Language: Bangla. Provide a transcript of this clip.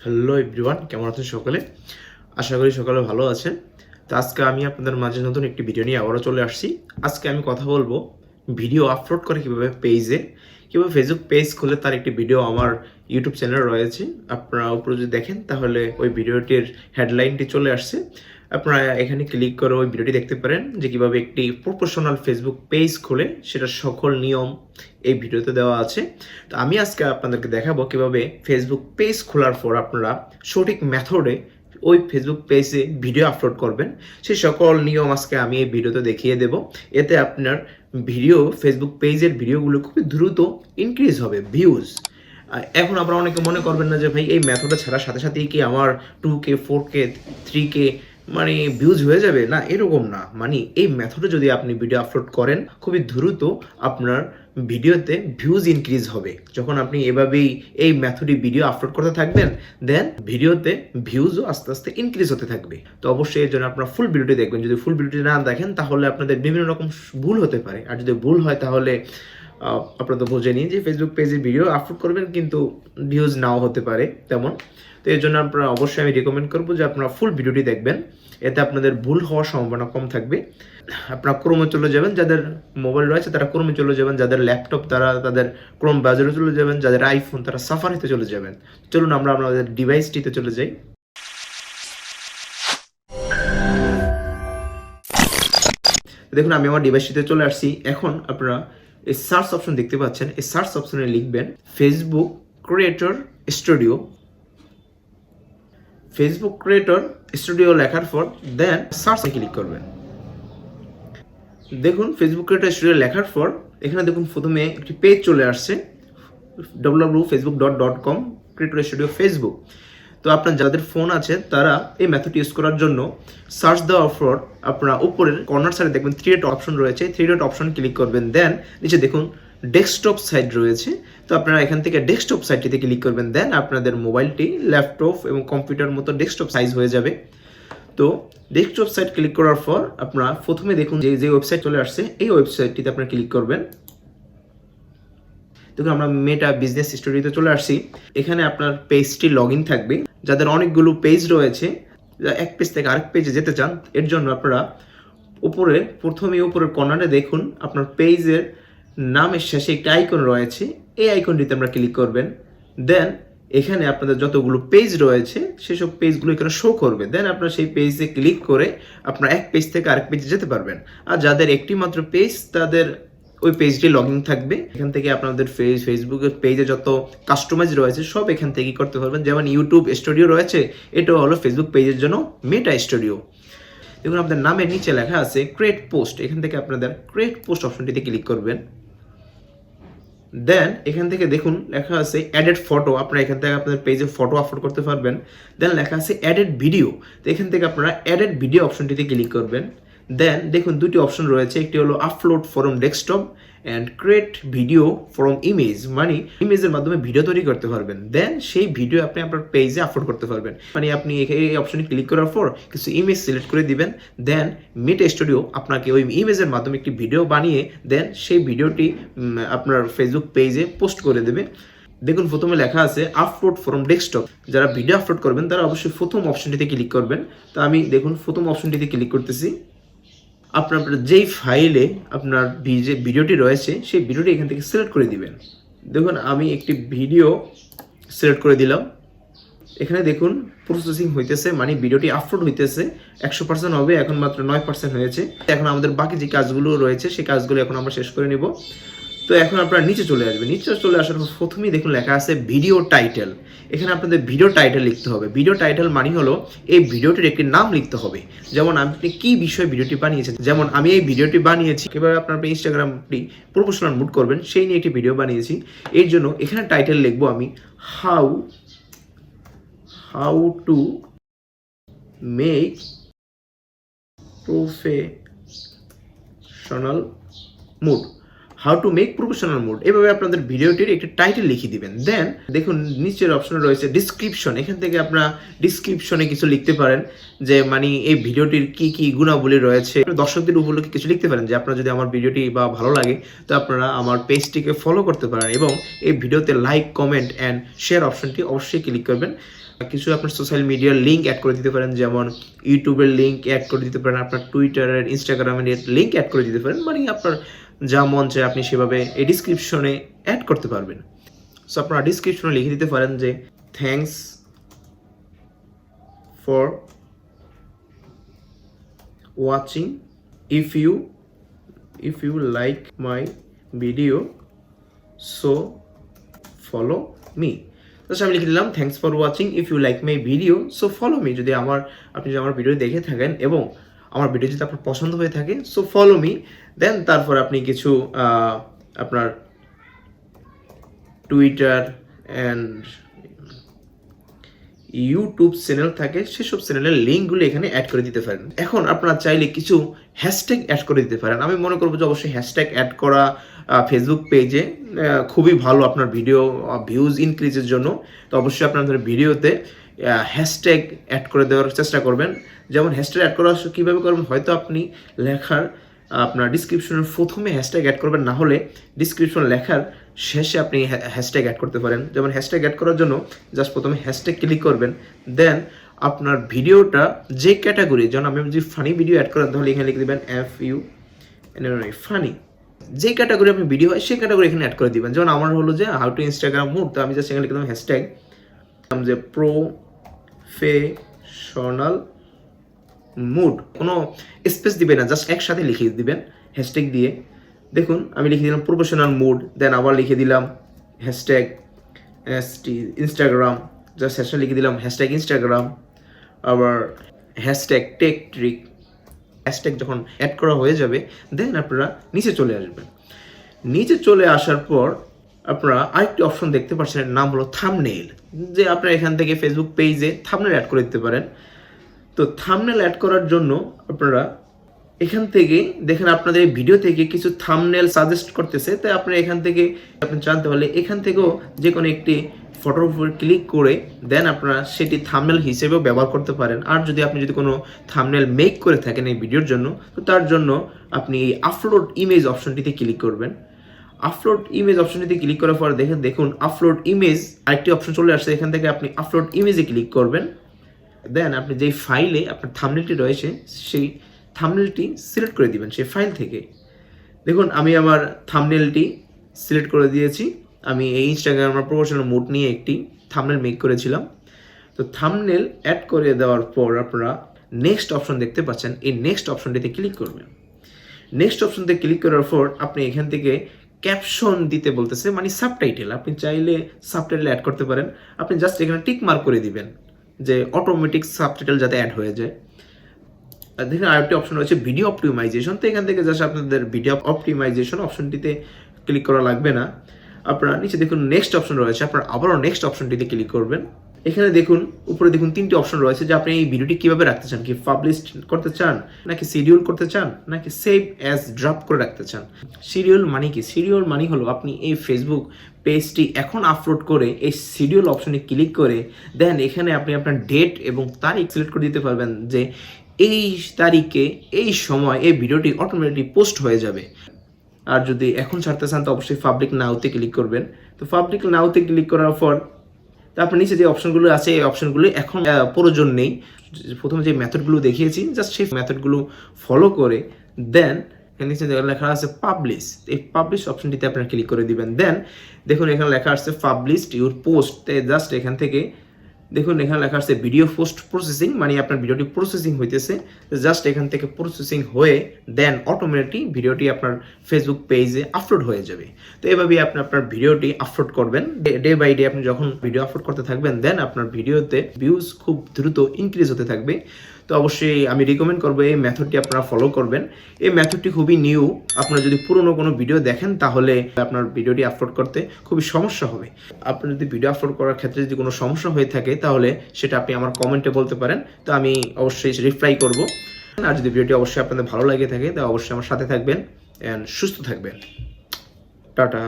হ্যালো এভরিওয়ান, কেমন আছেন সকলে? আশা করি সকলে ভালো আছেন। তো আজকে আমি আপনাদের মাঝে নতুন একটি ভিডিও নিয়ে আবারও চলে আসছি। আজকে আমি কথা বলবো ভিডিও আপলোড করে কীভাবে কীভাবে ফেসবুক পেজ খুলে তার একটি ভিডিও আমার ইউটিউব চ্যানেল রয়েছে। আপনারা উপরে যদি দেখেন তাহলে ওই ভিডিওটির হেডলাইনটি চলে আসছে। আপনারা এখানে ক্লিক করে ওই ভিডিওটি দেখতে পারেন যে কীভাবে একটি প্রফেশনাল ফেসবুক পেজ খুলে সেটার সকল নিয়ম এই ভিডিওতে দেওয়া আছে। তো আমি আজকে আপনাদেরকে দেখাবো কিভাবে ফেসবুক পেজ খোলার পর আপনারা সঠিক মেথডে ওই ফেসবুক পেজে ভিডিও আপলোড করবেন। সেই সকল নিয়ম আজকে আমি এই ভিডিওতে দেখিয়ে দেব। এতে আপনার ফেসবুক পেজের ভিডিওগুলো খুবই দ্রুত ইনক্রিজ হবে ভিউজ। এখন আপনারা অনেকে মনে করবেন না যে ভাই এই মেথডটা ছাড়ার সাথে সাথেই কি আমার 2K 4K 3K ভিউজ হয়ে যাবে? না, এরকম না। এই মেথডে যদি আপনি ভিডিও আপলোড করেন খুবই দ্রুত আপনার ভিডিওতে ভিউজ ইনক্রিজ হবে। যখন আপনি এভাবেই এই মেথডে ভিডিও আপলোড করতে থাকবেন, দেন ভিডিওতে ভিউজও আস্তে আস্তে ইনক্রিজ হতে থাকবে। তো অবশ্যই এর জন্য আপনারা ফুল ভিডিওটি দেখবেন। যদি ফুল ভিডিওটি না দেখেন তাহলে আপনাদের বিভিন্ন রকম ভুল হতে পারে। আর যদি ভুল হয় তাহলে আপনারা তো বোঝেনি যে ফেসবুক পেজে ভিডিও আপলোড করবেন কিন্তু ভিউজ নাও হতে পারে তেমন। তো এর জন্য আপনারা অবশ্যই আমি রেকমেন্ড করবো যে আপনারা ফুল ভিডিওটি দেখবেন। এতে আপনাদের ভুল হওয়ার সম্ভাবনা কম থাকবে। আপনারা ক্রোমে চলে যাবেন, যাদের মোবাইল রয়েছে তারা ক্রোমে চলে যাবেন, যাদের ল্যাপটপ তারা তাদের ক্রোম ব্রাউজারে চলে যাবেন, যাদের আইফোন তারা সাফারিতে চলে যাবেন। চলুন আমরা আমাদের ডিভাইসটিতে চলে যাই। দেখুন আমি আমার ডিভাইসটিতে চলে আসছি। এখন আপনারা এই সার্চ অপশন দেখতে পাচ্ছেন, এই সার্চ অপশনে লিখবেন Facebook creator studio. Facebook creator studio লেখার পর দেন সার্চে ক্লিক করবেন। দেখুন ফেসবুক ক্রিয়েটর স্টুডিও লেখার পর এখানে দেখুন প্রথমে একটি পেজ চলে আসছে www.facebook.com ক্রিয়েটর স্টুডিও ফেসবুক। তো আপনার যাদের ফোন আছে তারা এই মেথড ইউজ করার জন্য সার্চ দেওয়ার পর আপনারা উপরের কর্নার সাইডে দেখবেন 3 ডট অপশন রয়েছে। 3 ডট অপশন ক্লিক করবেন, দেন নিচে দেখুন ডেস্কটপ সাইট রয়েছে। তো আপনারা এখান থেকে ডেস্কটপ সাইটটিতে ক্লিক করবেন, দেন আপনাদের মোবাইলটি ল্যাপটপ এবং কম্পিউটার মতো ডেস্কটপ সাইজ হয়ে যাবে। তো ডেস্কটপ সাইট ক্লিক করার পর আপনারা প্রথমে দেখুন যে ওয়েবসাইট চলে আসছে, এই ওয়েবসাইটটিতে আপনারা ক্লিক করবেন। দেখুন আমরা মেটা বিজনেস স্টোরিতে চলে আসছি। এখানে আপনার পেজটি লগ ইন থাকবে। যাদের অনেকগুলো পেজ রয়েছে, এক পেজ থেকে আরেক পেজে যেতে চান, এর জন্য আপনারা উপরের কর্নারে দেখুন আপনার পেজের নামের শেষে একটি আইকন রয়েছে, এই আইকনটিতে আমরা ক্লিক করবেন। দেন এখানে আপনাদের যতগুলো পেজ রয়েছে সেসব পেজগুলো এখানে শো করবে। দেন আপনারা সেই পেজে ক্লিক করে আপনারা এক পেজ থেকে আরেক পেজে যেতে পারবেন। আর যাদের একটি মাত্র পেজ তাদের ওই পেজটি লগ ইন থাকবে। এখান থেকে আপনাদের ফেসবুকের পেজে যত কাস্টমাইজ রয়েছে সব এখান থেকেই করতে পারবেন। যেমন ইউটিউব স্টুডিও রয়েছে, এটাও হলো ফেসবুক পেজের জন্য মেটা স্টুডিও। দেখুন আপনাদের নামের নিচে লেখা আছে ক্রিয়েট পোস্ট। এখান থেকে আপনাদের ক্রিয়েট পোস্ট অপশনটিতে ক্লিক করবেন। দেন এখান থেকে দেখুন লেখা আছে অ্যাডেড ফটো। আপনারা এখান থেকে আপনাদের পেজে ফটো আপলোড করতে পারবেন। দেন লেখা আছে অ্যাডেড ভিডিও। তো এখান থেকে আপনারা অ্যাডেড ভিডিও অপশনটিতে ক্লিক করবেন। দেন দেখুন দুটি অপশন রয়েছে, একটি হলো upload from desktop and create video from image. ইমেজের মাধ্যমে ভিডিও তৈরি করতে পারবেন। দেন সেই ভিডিও আপনি আপনার পেজে আপলোড করতে পারবেন। আপনি এই অপশনে ক্লিক করার পর কিছু ইমেজ সিলেক্ট করে দিবেন। দেন মেটা স্টুডিও আপনাকে ওই ইমেজের মাধ্যমে একটি ভিডিও বানিয়ে দেন সেই ভিডিওটি আপনার ফেসবুক পেজে পোস্ট করে দেবে। দেখুন প্রথমে লেখা আছে আপলোড ফ্রম ডেস্কটপ। যারা ভিডিও আপলোড করবেন তারা অবশ্যই প্রথম অপশনটিতে ক্লিক করবেন। তো আমি দেখুন প্রথম অপশনটিতে ক্লিক করতেছি। আপনার যেই ফাইলে আপনার ভিডিওটি রয়েছে সেই ভিডিওটি এখান থেকে সিলেক্ট করে দিবেন। দেখুন আমি একটি ভিডিও সিলেক্ট করে দিলাম। এখানে দেখুন প্রসেসিং হইতেছে, ভিডিওটি আপলোড হইতেছে। 100% হবে, এখন মাত্র 9% হয়েছে। এখন আমাদের বাকি যে কাজগুলো রয়েছে সেই কাজগুলো এখন আমরা শেষ করে নিব। তো এখন আপনারা নিচে চলে আসবেন। নিচে চলে আসার পর প্রথমেই দেখুন লেখা আছে ভিডিও টাইটেল। এখানে আপনাদের ভিডিও টাইটেল লিখতে হবে। ভিডিও টাইটেল হলো এই ভিডিওটির একটি নাম লিখতে হবে। যেমন আপনি কি বিষয়ে ভিডিওটি বানিয়েছেন, যেমন আমি এই ভিডিওটি বানিয়েছি কিভাবে আপনার ইনস্টাগ্রামটি প্রফেশনাল মুড করবেন সেই নিয়ে একটি ভিডিও বানিয়েছি। এর জন্য এখানে টাইটেল লিখবো আমি how to make professional mood. How to make professional mood, এভাবে আপনাদের ভিডিওটির একটি টাইটেল লিখে দিবেন। দেন দেখুন নিচের অপশনে রয়েছে ডিসক্রিপশন। এখান থেকে আপনারা ডিসক্রিপশনে কিছু লিখতে পারেন যে এই ভিডিওটির কি কি গুণাবলী রয়েছে। দর্শকদের উপলক্ষে কিছু লিখতে পারেন যে আপনারা যদি আমার ভিডিওটি ভালো লাগে তো আপনারা আমার পেজটিকে ফলো করতে পারেন এবং এই ভিডিওতে লাইক কমেন্ট অ্যান্ড শেয়ার অপশনটি অবশ্যই ক্লিক করবেন। কিছু আপনার সোশ্যাল মিডিয়ার লিঙ্ক অ্যাড করে দিতে পারেন, যেমন ইউটিউবের লিঙ্ক অ্যাড করে দিতে পারেন, আপনার টুইটারের ইনস্টাগ্রামের লিঙ্ক অ্যাড করে দিতে পারেন, মানে আপনার যা মন চায় আপনি সেভাবে এই ডিসক্রিপশনে অ্যাড করতে পারবেন। সো আপনারা ডিসক্রিপশনে লিখে দিতে পারেন যে thanks for watching, if you like my video so follow me। তো আমি লিখে দিলাম thanks for watching, if you like my video so follow me. যদি আপনি যদি আমার ভিডিও দেখে থাকেন এবং আমার ভিডিও যদি আপনার পছন্দ হয়ে থাকে সো ফলো মি। দেন তারপর আপনি কিছু আপনার টুইটার অ্যান্ড ইউটিউব চ্যানেল থাকে, সেসব চ্যানেলের লিঙ্কগুলো এখানে অ্যাড করে দিতে পারেন। এখন আপনারা চাইলে কিছু হ্যাশট্যাগ অ্যাড করে দিতে পারেন। আমি মনে করবো যে অবশ্যই হ্যাশট্যাগ অ্যাড করা ফেসবুক পেজে খুবই ভালো আপনার ভিডিও ভিউজ ইনক্রিজের জন্য। তো অবশ্যই আপনাদের ভিডিওতে হ্যাশট্যাগ অ্যাড করে দেওয়ার চেষ্টা করবেন। যেমন হ্যাশট্যাগ অ্যাড করা কীভাবে করবেন, হয়তো আপনি লেখার আপনার ডিসক্রিপশনের প্রথমে হ্যাশট্যাগ অ্যাড করবেন, না হলে ডিসক্রিপশন লেখার শেষে আপনি হ্যাশট্যাগ অ্যাড করতে পারেন। যেমন হ্যাশট্যাগ অ্যাড করার জন্য জাস্ট প্রথমে হ্যাশট্যাগ ক্লিক করবেন, দেন আপনার ভিডিওটা যে ক্যাটাগরি, যেমন আমি যদি ফানি ভিডিও অ্যাড করেন তাহলে এখানে লিখে দেবেন ফানি, যে ক্যাটাগরি আপনি ভিডিও হয় সেই ক্যাটাগরি এখানে অ্যাড করে দিবেন। যেমন আমার হলো যে হাউ টু ইনস্টাগ্রাম মুড, তো আমি জাস্ট এখানে লিখে দেবো হ্যাশট্যাগ যে প্রফেশনাল মুড, কোনো স্পেস দিবেন না, জাস্ট একসাথে লিখে দিবেন হ্যাশট্যাগ দিয়ে। দেখুন আমি লিখে দিলাম প্রফেশনাল মুড, দেন আবার লিখে দিলাম হ্যাশট্যাগ ইনস্টাগ্রাম, জাস্ট হ্যাশট্যাগ লিখে দিলাম হ্যাশট্যাগ ইনস্টাগ্রাম, আবার হ্যাশট্যাগ টেক ট্রিক। হ্যাশট্যাগ যখন অ্যাড করা হয়ে যাবে দেন আপনারা নিচে চলে আসবেন। নিচে চলে আসার পর আপনারা আরেকটি অপশন দেখতে পাচ্ছেন, এর নাম হলো থাম্বনেইল, যে আপনারা এখান থেকে ফেসবুক পেজে থাম্বনেইল অ্যাড করে দিতে পারেন। তো থাম্বনেল অ্যাড করার জন্য আপনারা এখান থেকে দেখেন আপনাদের এই ভিডিও থেকে কিছু থাম্বনেল সাজেস্ট করতেছে, তাই আপনারা এখান থেকে আপনি জানতে পারলে এখান থেকেও যে কোনো একটি ফটোর উপর ক্লিক করে দেন আপনারা সেটি থাম্বনেল হিসেবেও ব্যবহার করতে পারেন। আর যদি আপনি কোনো থাম্বনেল মেক করে থাকেন এই ভিডিওর জন্য, তো তার জন্য আপনি এই আপলোড ইমেজ অপশনটিতে ক্লিক করবেন। আপলোড ইমেজ অপশনটিতে ক্লিক করার পর দেখুন আপলোড ইমেজ আরেকটি অপশন চলে আসছে, এখান থেকে আপনি আপলোড ইমেজে ক্লিক করবেন। দেন আপনি যেই ফাইলে আপনার থাম্বনেলটি রয়েছে সেই থাম্বনেলটি সিলেক্ট করে দিবেন সেই ফাইল থেকে। দেখুন আমি আমার থাম্বনেলটি সিলেক্ট করে দিয়েছি। আমি এই ইনস্টাগ্রামের প্রফেশনাল মুড নিয়ে একটি থাম্বনেল মেক করেছিলাম। তো থাম্বনেল অ্যাড করে দেওয়ার পর আপনারা নেক্সট অপশন দেখতে পাচ্ছেন, এই নেক্সট অপশনটিতে ক্লিক করবেন। নেক্সট অপশনতে ক্লিক করার পর আপনি এখান থেকে ক্যাপশন দিতে বলতেছে, মানে সাবটাইটেল। আপনি চাইলে সাবটাইটেল অ্যাড করতে পারেন। আপনি জাস্ট এখানে টিক মার্ক করে দিবেন যে অটোমেটিক সাবটাইটেল যাতে অ্যাড হয়ে যায়। দেখুন আরেকটি অপশন রয়েছে ভিডিও অপটিমাইজেশন, তো এখান থেকে জাস্ট আপনাদের ভিডিও অপটিমাইজেশন অপশনটিতে ক্লিক করা লাগবে না। আপনারা নিচে দেখুন নেক্সট অপশন রয়েছে, আপনারা আবারও নেক্সট অপশনটিতে ক্লিক করবেন। এখানে দেখুন উপরে দেখুন তিনটি অপশন রয়েছে যে আপনি এই ভিডিওটি কিভাবে রাখতে চান, কি পাবলিশ করতে চান, নাকি শিডিউল করতে চান, নাকি সেভ অ্যাজ ড্রপ করে রাখতে চান। শিডিউল মানে কি? শিডিউল মানে হলো আপনি এই ফেসবুক পেজটি এখন আপলোড করে এই শিডিউল অপশনে ক্লিক করে দেন এখানে আপনি আপনার ডেট এবং তারিখ সিলেক্ট করে দিতে পারবেন যে এই তারিখে এই সময় এই ভিডিওটি অটোমেটিক পোস্ট হয়ে যাবে। আর যদি এখন ছাড়তে চান তো অবশ্যই পাবলিক নাওতে ক্লিক করবেন। তো পাবলিক নাওতে ক্লিক করার পর তারপর নিচে যে অপশনগুলো আছে এই অপশনগুলো এখন প্রয়োজন নেই। প্রথমে যে মেথডগুলো দেখিয়েছি জাস্ট সেই মেথডগুলো ফলো করে দেন নিচে লেখা আছে পাবলিশ, এই পাবলিশ অপশনটিতে আপনারা ক্লিক করে দিবেন। দেন দেখুন এখানে লেখা আসছে পাবলিশড ইউর পোস্ট, জাস্ট এখান থেকে দেখুন এখানে লেখা আছে ভিডিও পোস্ট প্রসেসিং, মানে আপনার ভিডিওটি প্রসেসিং হইতেছে। জাস্ট এখান থেকে প্রসেসিং হয়ে দেন অটোমেটিক ভিডিওটি আপনার ফেসবুক পেজে আপলোড হয়ে যাবে। তো এভাবেই আপনি আপনার ভিডিওটি আপলোড করবেন। ডে বাই ডে আপনি যখন ভিডিও আপলোড করতে থাকবেন দেন আপনার ভিডিওতে ভিউজ খুব দ্রুত ইনক্রিজ হতে থাকবে। তো অবশ্যই আমি রিকমেন্ড করবো এই মেথডটি আপনারা ফলো করবেন। এই মেথডটি খুবই নিউ, আপনারা যদি পুরনো কোনো ভিডিও দেখেন তাহলে আপনার ভিডিওটি আপলোড করতে খুবই সমস্যা হবে। আপনার যদি ভিডিও আপলোড করার ক্ষেত্রে যদি কোনো সমস্যা হয়ে থাকে তাহলে সেটা আপনি আমার কমেন্টে বলতে পারেন, তো আমি অবশ্যই রিপ্লাই করব। আর যদি ভিডিওটি অবশ্যই আপনাদের ভালো লাগে থাকে তাহলে অবশ্যই আমার সাথে থাকবেন এন্ড সুস্থ থাকবেন। টাটা।